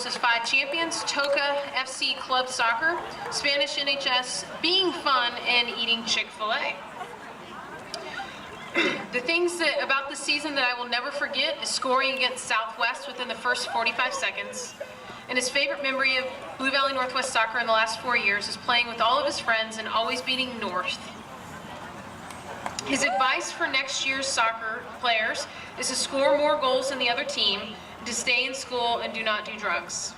versus 5 champions, Toca FC Club Soccer, Spanish NHS, being fun, and eating Chick-fil-A. The things about the season that I will never forget is scoring against Southwest within the first 45 seconds. And his favorite memory of Blue Valley Northwest soccer in the last 4 years is playing with all of his friends and always beating North. His advice for next year's soccer players is to score more goals than the other team, to stay in school, and do not do drugs.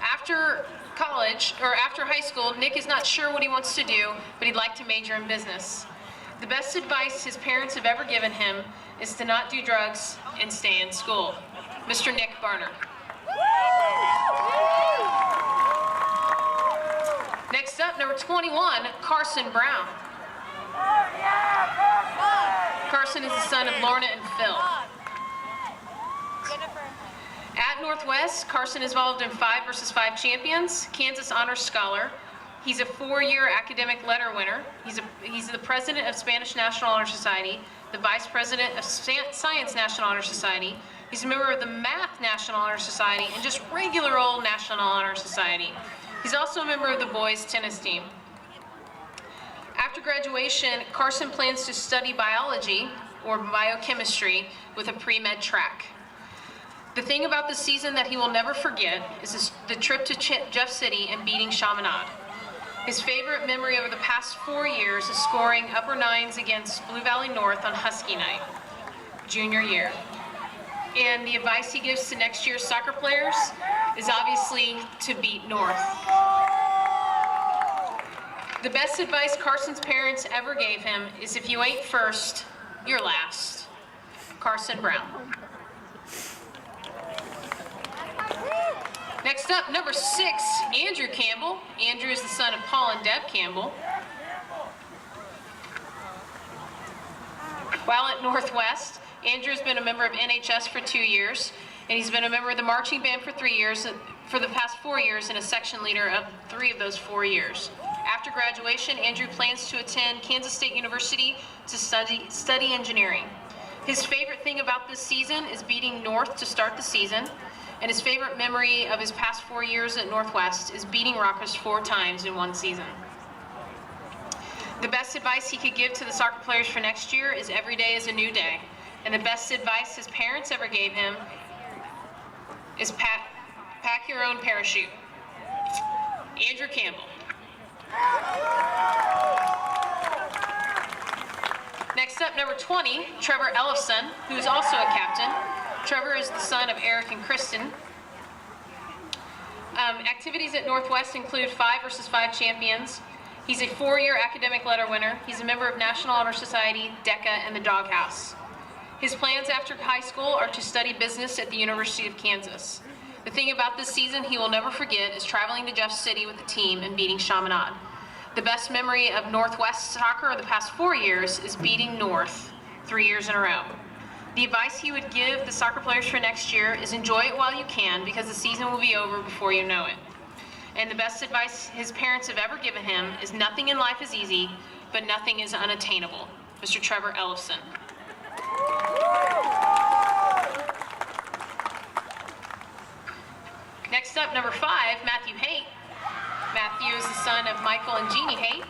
After college, or after high school, Nick is not sure what he wants to do, but he'd like to major in business. The best advice his parents have ever given him is to not do drugs and stay in school. Mr. Nick Barner. Next up, number 21, Carson Brown. Carson is the son of Lorna and Phil. At Northwest, Carson is involved in 5 versus 5 champions, Kansas Honors Scholar. He's a 4-year academic letter winner. He's the president of Spanish National Honor Society, the vice president of Science National Honor Society. He's a member of the Math National Honor Society and just regular old National Honor Society. He's also a member of the boys tennis team. After graduation, Carson plans to study biology or biochemistry with a pre-med track. The thing about the season that he will never forget is the trip to Jeff City and beating Chaminade. His favorite memory over the past 4 years is scoring upper 9s against Blue Valley North on Husky Night, junior year. And the advice he gives to next year's soccer players is obviously to beat North. The best advice Carson's parents ever gave him is if you ain't first, you're last. Carson Brown. Next up, number 6, Andrew Campbell. Andrew is the son of Paul and Deb Campbell. While at Northwest, Andrew's been a member of NHS for 2 years, and he's been a member of the marching band for 3 years, for the past 4 years, and a section leader of 3 of those 4 years. After graduation, Andrew plans to attend Kansas State University to study engineering. His favorite thing about this season is beating North to start the season, and his favorite memory of his past 4 years at Northwest is beating Rockhurst 4 times in 1 season. The best advice he could give to the soccer players for next year is every day is a new day. And the best advice his parents ever gave him is pack your own parachute. Andrew Campbell. Next up, number 20, Trevor Ellefson, who is also a captain. Trevor is the son of Eric and Kristen. Activities at Northwest include 5 versus 5 champions. He's a 4-year academic letter winner. He's a member of National Honor Society, DECA, and the Doghouse. His plans after high school are to study business at the University of Kansas. The thing about this season he will never forget is traveling to Jeff City with the team and beating Chaminade. The best memory of Northwest soccer of the past 4 years is beating North 3 years in a row. The advice he would give the soccer players for next year is enjoy it while you can, because the season will be over before you know it. And the best advice his parents have ever given him is nothing in life is easy, but nothing is unattainable. Mr. Trevor Ellefson. Next up, number 5, Matthew Haight. Matthew is the son of Michael and Jeannie Haight.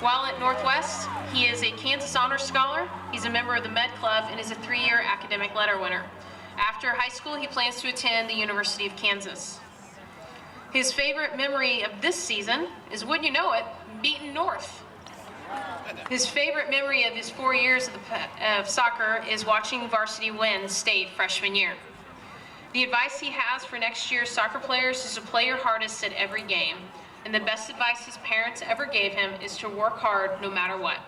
While at Northwest, he is a Kansas Honors Scholar. He's a member of the Med Club and is a 3-year academic letter winner. After high school, he plans to attend the University of Kansas. His favorite memory of this season is, wouldn't you know it, beating North. His favorite memory of his 4 years of soccer is watching varsity win state freshman year. The advice he has for next year's soccer players is to play your hardest at every game. And the best advice his parents ever gave him is to work hard no matter what.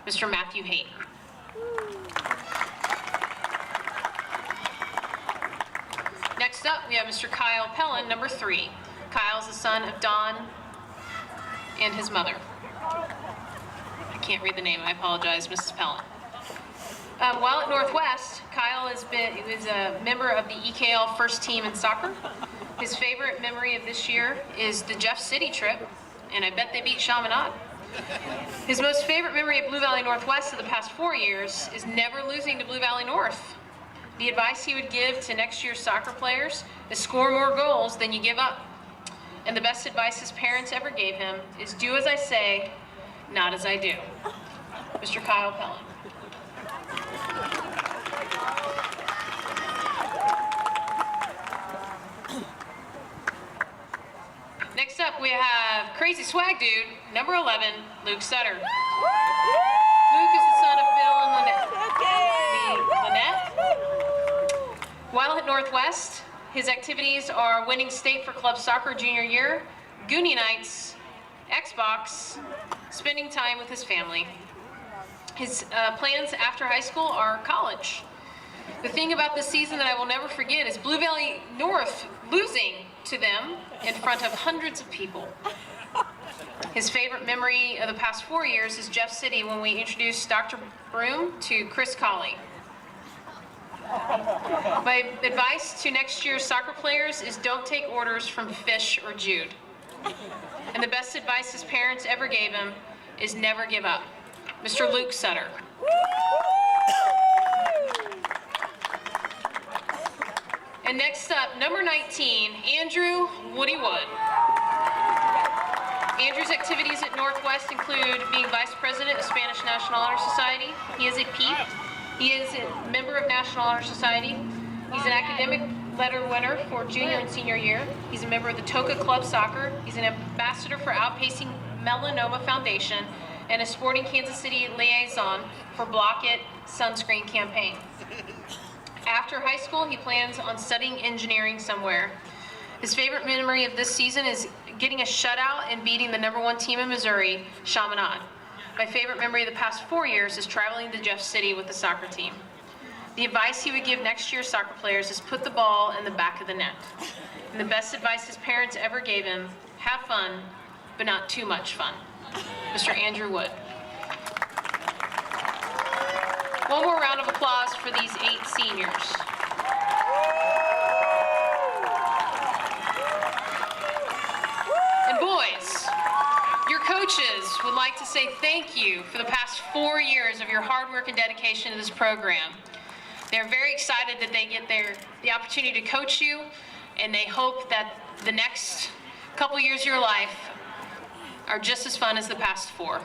Mr. Matthew Haight. Next up, we have Mr. Kyle Pellin, number 3. Kyle's the son of Don and his mother. I can't read the name, I apologize, Mrs. Pellin. While at Northwest, Kyle was a member of the EKL first team in soccer. His favorite memory of this year is the Jeff City trip, and I bet they beat Chaminade. His most favorite memory of Blue Valley Northwest of the past 4 years is never losing to Blue Valley North. The advice he would give to next year's soccer players is score more goals than you give up. And the best advice his parents ever gave him is do as I say, not as I do. Mr. Kyle Pellin. Next up, we have crazy swag dude, number 11, Luke Sutter. Luke is the son of Bill and Lynette. While at Northwest, his activities are winning state for club soccer junior year, Goonie nights, Xbox, spending time with his family. His plans after high school are college. The thing about this season that I will never forget is Blue Valley North losing to them in front of hundreds of people. His favorite memory of the past 4 years is Jeff City when we introduced Dr. Broom to Chris Colley. My advice to next year's soccer players is don't take orders from Fish or Jude. And the best advice his parents ever gave him is never give up. Mr. Luke Sutter. And next up, number 19, Andrew Woody Wood. Andrew's activities at Northwest include being Vice President of Spanish National Honor Society. He is a PEEP. He is a member of National Honor Society. He's an academic letter winner for junior and senior year. He's a member of the Toca Club Soccer. He's an ambassador for Outpacing Melanoma Foundation and a Sporting Kansas City liaison for Block It Sunscreen campaign. After high school, he plans on studying engineering somewhere. His favorite memory of this season is getting a shutout and beating the #1 team in Missouri, Chaminade. My favorite memory of the past 4 years is traveling to Jeff City with the soccer team. The advice he would give next year's soccer players is put the ball in the back of the net. And the best advice his parents ever gave him, have fun, but not too much fun. Mr. Andrew Wood. One more round of applause for these 8 seniors. And boys, your coaches would like to say thank you for the past 4 years of your hard work and dedication to this program. They're very excited that they get the opportunity to coach you, and they hope that the next couple years of your life are just as fun as the past 4.